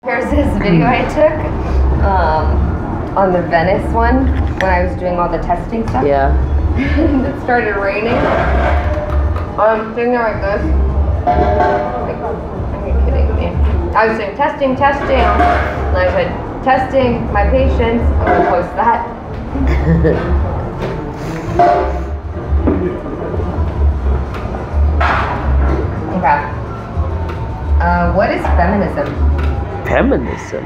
Here's this video I took on the Venice one when I was doing all the testing stuff. Yeah. And it started raining. I'm sitting there like this. Like, are you kidding me? I was saying testing, testing. And I said, testing my patience. I'm going to post that. Okay. What is feminism? Feminism?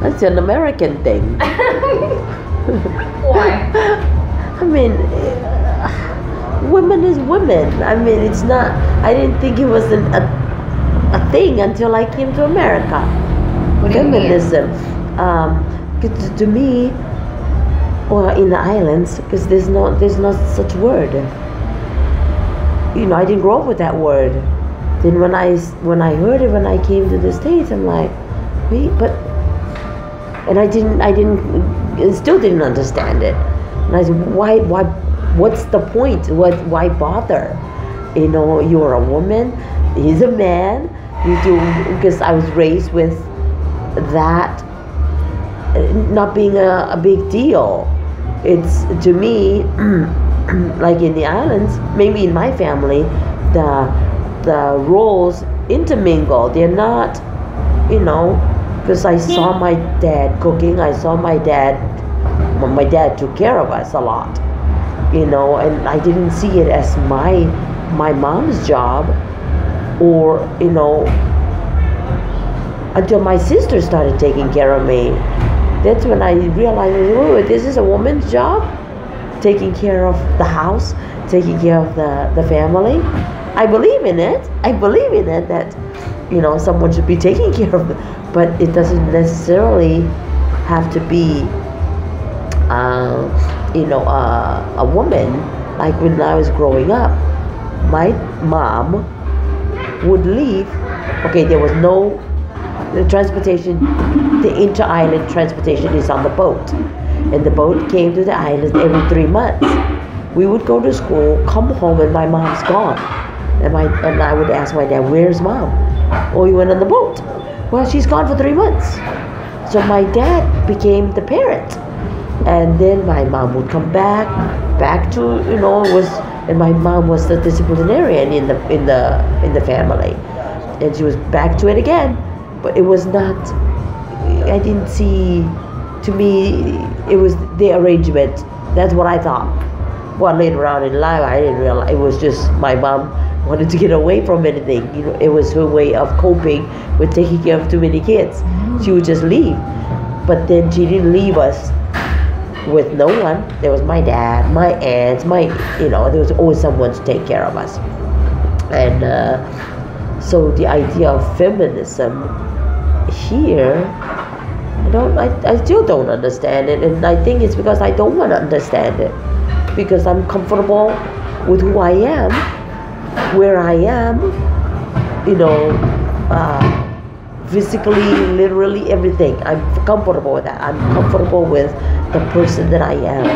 That's an American thing. Why? I mean, women is women. I mean, it's not. I didn't think it was a thing until I came to America. What do you Feminism. To me, or in the islands, because there's not such word. You know, I didn't grow up with that word. Then when I heard it when I came to the States, I'm like, wait, but, and I still didn't understand it. And I said, why, what's the point? Why bother? You know, you're a woman, he's a man. You do, because I was raised with that not being a big deal. It's, to me, like in the islands, maybe in my family, the roles intermingle. They're not, you know, because I saw my dad cooking. I saw my dad took care of us a lot, you know, and I didn't see it as my mom's job, or, you know, until my sister started taking care of me. That's when I realized, oh, this is a woman's job, taking care of the house, taking care of the family. I believe in it. I believe in it that, you know, someone should be taking care of it, but it doesn't necessarily have to be, you know, a woman. Like when I was growing up, my mom would leave. Okay, there was no transportation. The inter-island transportation is on the boat, and the boat came to the island every 3 months. We would go to school, come home, and my mom's gone. And I would ask my dad, where's mom? Oh, he went on the boat. Well, she's gone for 3 months. So my dad became the parent. And then my mom would come back to, you know, and my mom was the disciplinarian in the family. And she was back to it again. But it was not, I didn't see, to me, it was the arrangement. That's what I thought. Well, later on in life, I didn't realize it was just my mom wanted to get away from anything. You know, it was her way of coping with taking care of too many kids. She would just leave. But then she didn't leave us with no one. There was my dad, my aunts, you know, there was always someone to take care of us. And so the idea of feminism here, I still don't understand it, and I think it's because I don't want to understand it, because I'm comfortable with who I am, where I am, you know, physically, literally, everything. I'm comfortable with that. I'm comfortable with the person that I am.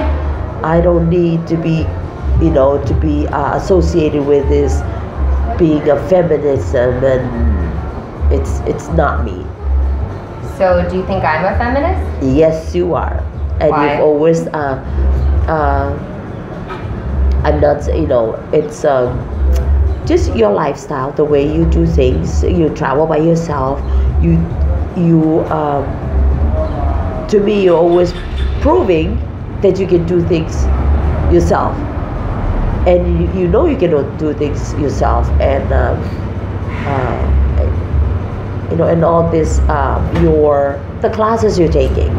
I don't need to be, you know, to be associated with this being a feminism, and it's not me. So, do you think I'm a feminist? Yes, you are. And Why? you've always, I'm not, you know, it's just your lifestyle, the way you do things. You travel by yourself. To me, you're always proving that you can do things yourself. And you know you can do things yourself. And, you know, and all this, the classes you're taking.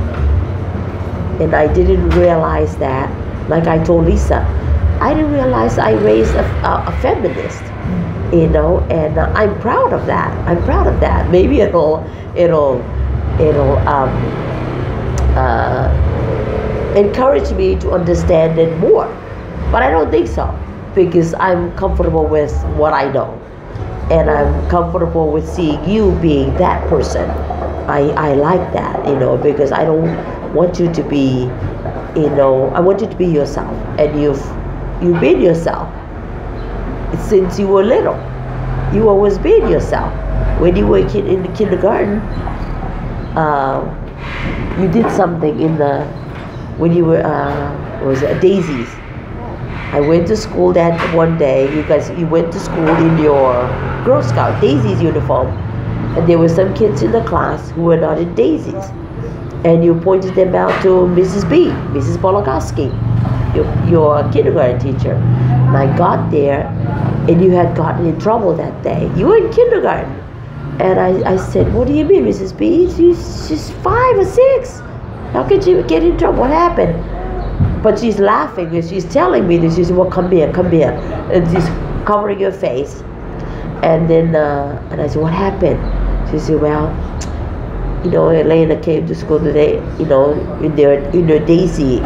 And I didn't realize that, like I told Lisa, I didn't realize I raised a feminist, you know, and I'm proud of that. I'm proud of that. Maybe it'll encourage me to understand it more, but I don't think so, because I'm comfortable with what I know, and I'm comfortable with seeing you being that person. I like that, you know, because I don't want you to be, you know, I want you to be yourself, and you've been yourself since you were little. You always been yourself. when you were a kid in the kindergarten, you did something in the, when you were, what was it, daisies. I went to school that one day, you went to school in your Girl Scout daisies uniform, and there were some kids in the class who were not in daisies, and you pointed them out to Mrs. B, Mrs. Polakowski, your kindergarten teacher. And I got there, and you had gotten in trouble that day. You were in kindergarten. And I said, what do you mean, Mrs. B? She's 5 or 6. How could she get in trouble? What happened? But she's laughing and she's telling me this. She said, well, come here. And she's covering her face. And then, and I said, what happened? She said, well, Elena came to school today, in their daisy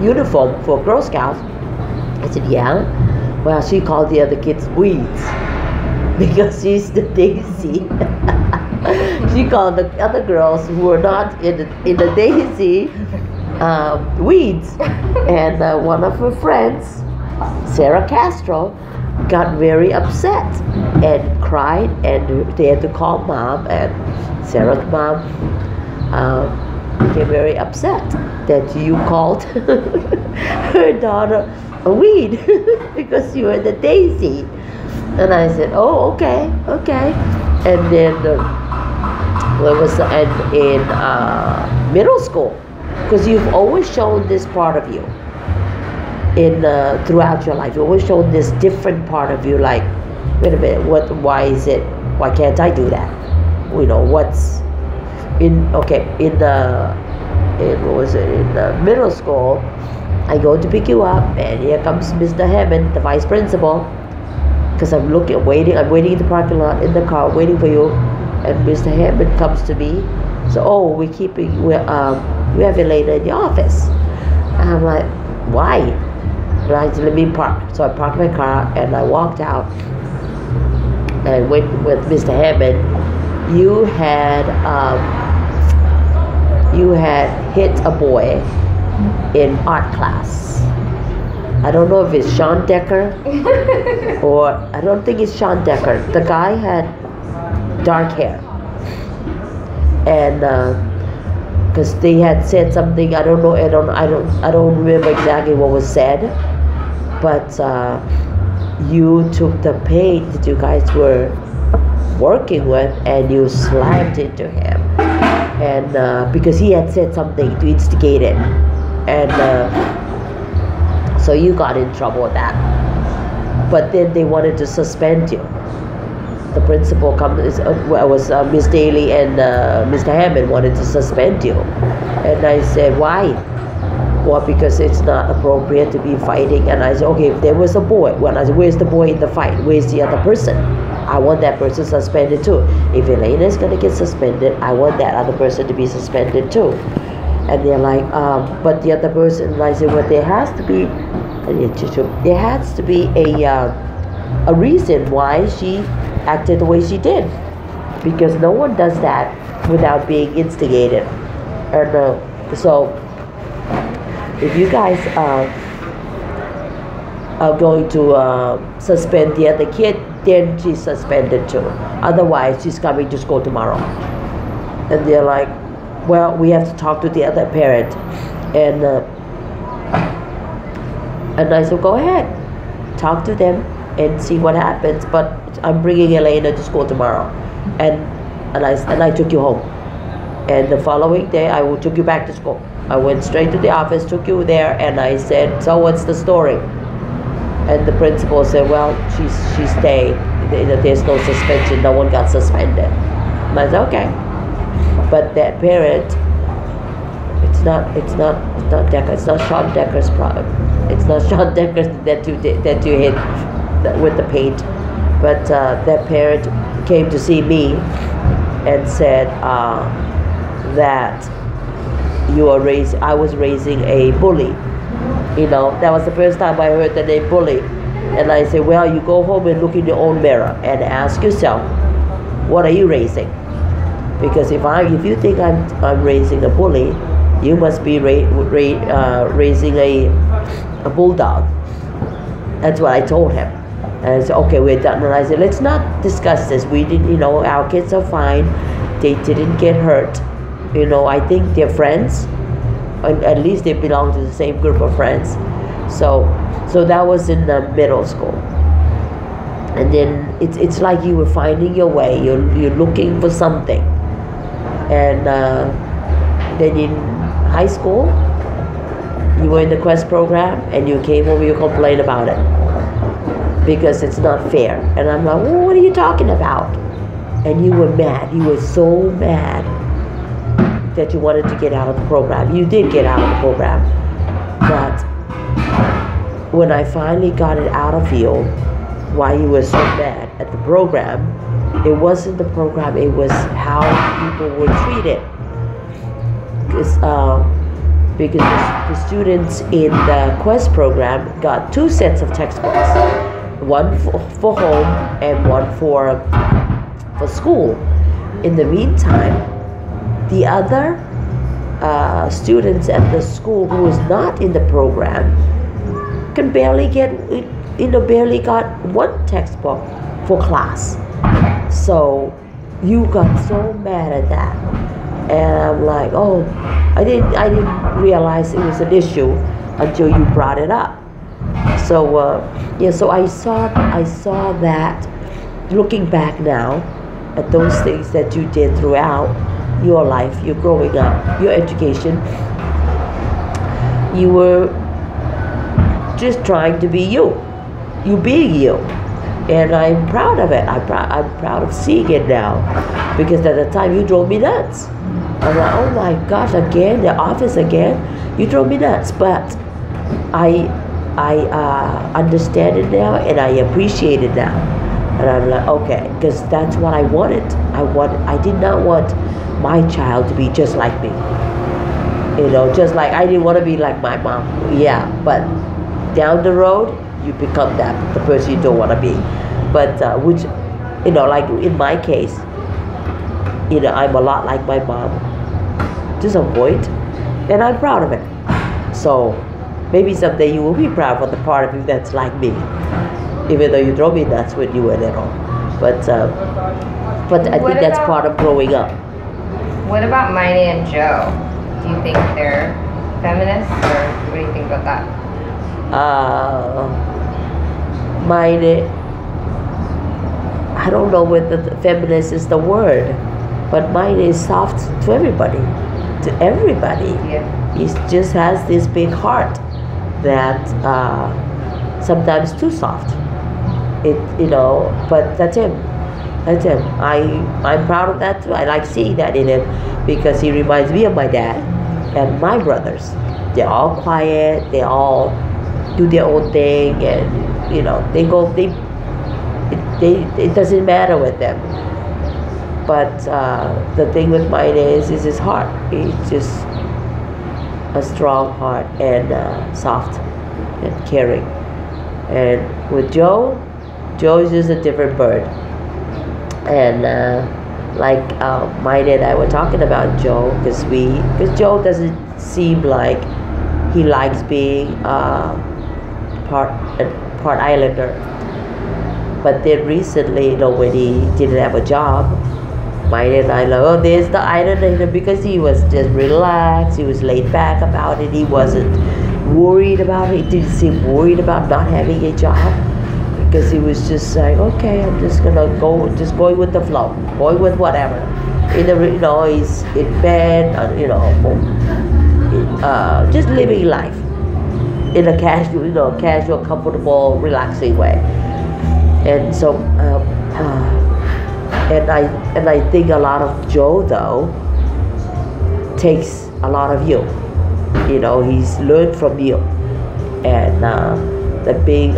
uniform for Girl Scouts. I said, yeah. Well, she called the other kids weeds because she's the daisy. She called the other girls who were not in the daisy weeds. And one of her friends, Sarah Castro, got very upset and cried, and they had to call mom, and Sarah's mom became very upset that you called her daughter a weed because you were the daisy. And I said, oh, okay. And then in middle school, because you've always shown this part of you throughout your life. You've always shown this different part of you, like, wait a minute, why can't I do that? What's in the middle school, I go to pick you up, and here comes Mr. Hammond, the vice principal, because I'm waiting in the parking lot in the car waiting for you, and Mr. Hammond comes to me. So, we have Elena in the office. And I'm like, why? And I said, let me park. So I parked my car and I walked out and went with Mr. Hammond. You had hit a boy in art class. I don't know if it's Sean Decker or I don't think it's Sean Decker. The guy had dark hair, and because they had said something, I don't remember exactly what was said, but you took the paint that you guys were working with and you slammed into him, and because he had said something to instigate it, and so you got in trouble with that. But then they wanted to suspend you. The principal was Miss Daly, and Mr. Hammond wanted to suspend you. And I said, why? Well, because it's not appropriate to be fighting. And I said, okay, if there was a boy, I said, where's the boy in the fight? Where's the other person? I want that person suspended too. If Elena is going to get suspended, I want that other person to be suspended too. And they're like, but the other person, and I said, well, there has to be a reason why she acted the way she did, because no one does that without being instigated. And so if you guys are going to suspend the other kid, then she's suspended too. Otherwise, she's coming to school tomorrow. And they're like, well, we have to talk to the other parent. And I said, go ahead, talk to them and see what happens. But I'm bringing Elena to school tomorrow. And I took you home. And the following day, I took you back to school. I went straight to the office, took you there, and I said, so what's the story? And the principal said, well, she stayed. There's no suspension. No one got suspended. And I said, okay. But that parent, it's not Decker. It's not Sean Decker's problem. It's not Sean Decker that you hit with the paint. But that parent came to see me and said that I was raising a bully. That was the first time I heard the name bully. And I said, well, you go home and look in your own mirror and ask yourself, what are you raising? Because if you think I'm raising a bully, you must be raising a bulldog. That's what I told him. And I said, okay, we're done. And I said, let's not discuss this. We didn't, our kids are fine. They didn't get hurt. I think they're friends. At least they belong to the same group of friends. So that was in the middle school. And then it's like you were finding your way. You're looking for something. And then in high school, you were in the Quest program, and you came home, you complained about it because it's not fair. And I'm like, well, what are you talking about? And you were mad. You were so mad that you wanted to get out of the program. You did get out of the program. But when I finally got it out of you, why you were so mad at the program, it wasn't the program, it was how people were treated. Because the students in the Quest program got 2 sets of textbooks, one for home and one for school. In the meantime, the other students at the school who was not in the program can barely got 1 textbook for class. So you got so mad at that, and I'm like, oh, I didn't realize it was an issue until you brought it up. So so I saw that, looking back now at those things that you did throughout your life, your growing up, your education. You were just trying to be you being you, and I'm proud of it. I'm proud of seeing it now, because at the time you drove me nuts. I'm like, oh my gosh, again, the office again, you drove me nuts. But I understand it now, and I appreciate it now, and I'm like, okay, because that's what I wanted. I did not want my child to be just like me. Just like I didn't want to be like my mom. Yeah, but down the road, you become the person you don't want to be. But which, like in my case, I'm a lot like my mom to some point, and I'm proud of it. So maybe someday you will be proud of the part of you that's like me, even though you drove me nuts when you were little. But I think that's part of growing up. What about Maine and Joe? Do you think they're feminists, or what do you think about that? I don't know whether the feminist is the word, but mine is soft to everybody. Yeah. He just has this big heart that sometimes too soft. But that's him. I'm proud of that too. I like seeing that in him, because he reminds me of my dad and my brothers. They're all quiet. They all do their own thing, and it doesn't matter with them. But the thing with mine is his heart. He's just a strong heart, and soft and caring. And with Joe is just a different bird. And mine and I were talking about Joe, because Joe doesn't seem like he likes being part Islander. But then recently, when he didn't have a job, mine and I like, oh, there's the Islander, because he was just relaxed. He was laid back about it. He wasn't worried about it. He didn't seem worried about not having a job, because he was just like, okay, I'm just gonna going with the flow, going with whatever. He's in bed, just living life in a casual, comfortable, relaxing way. And so, and I think a lot of Joe though takes a lot of you. He's learned from you, and that being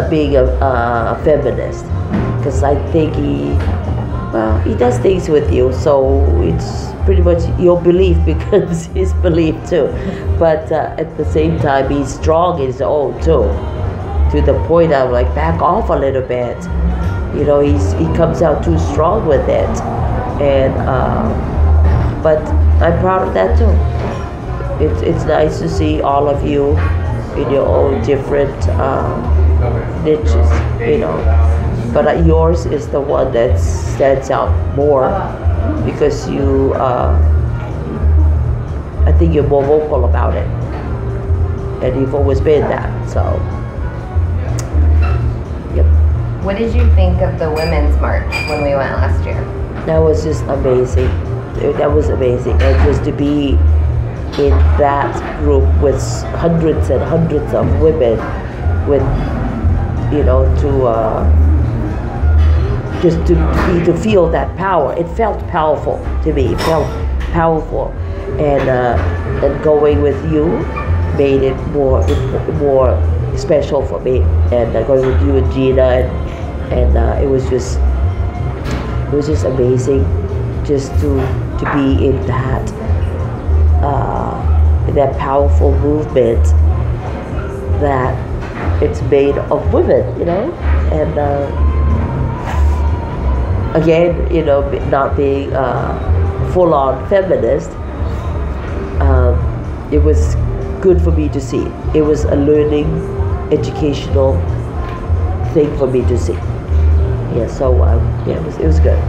being a feminist, because I think he does things with you, so it's pretty much your belief becomes his belief too. But at the same time, he's strong in his own too, to the point I'm like, back off a little bit. He comes out too strong with it, and but I'm proud of that too. It's nice to see all of you in your own different niches, you know. But yours is the one that stands out more because you, I think you're more vocal about it, and you've always been that. So, yep. What did you think of the Women's March when we went last year? That was just amazing. That was amazing, and just to be in that group with hundreds and hundreds of women, with, you know, to feel that power. It felt powerful to me. It felt powerful, and going with you made it more special for me. And going with you and Gina, and it was just amazing, just to be in that powerful movement that it's made of women, you know, and again, you know, not being full-on feminist, it was good for me to see. It was a learning, educational thing for me to see. Yeah, so yeah, it was good.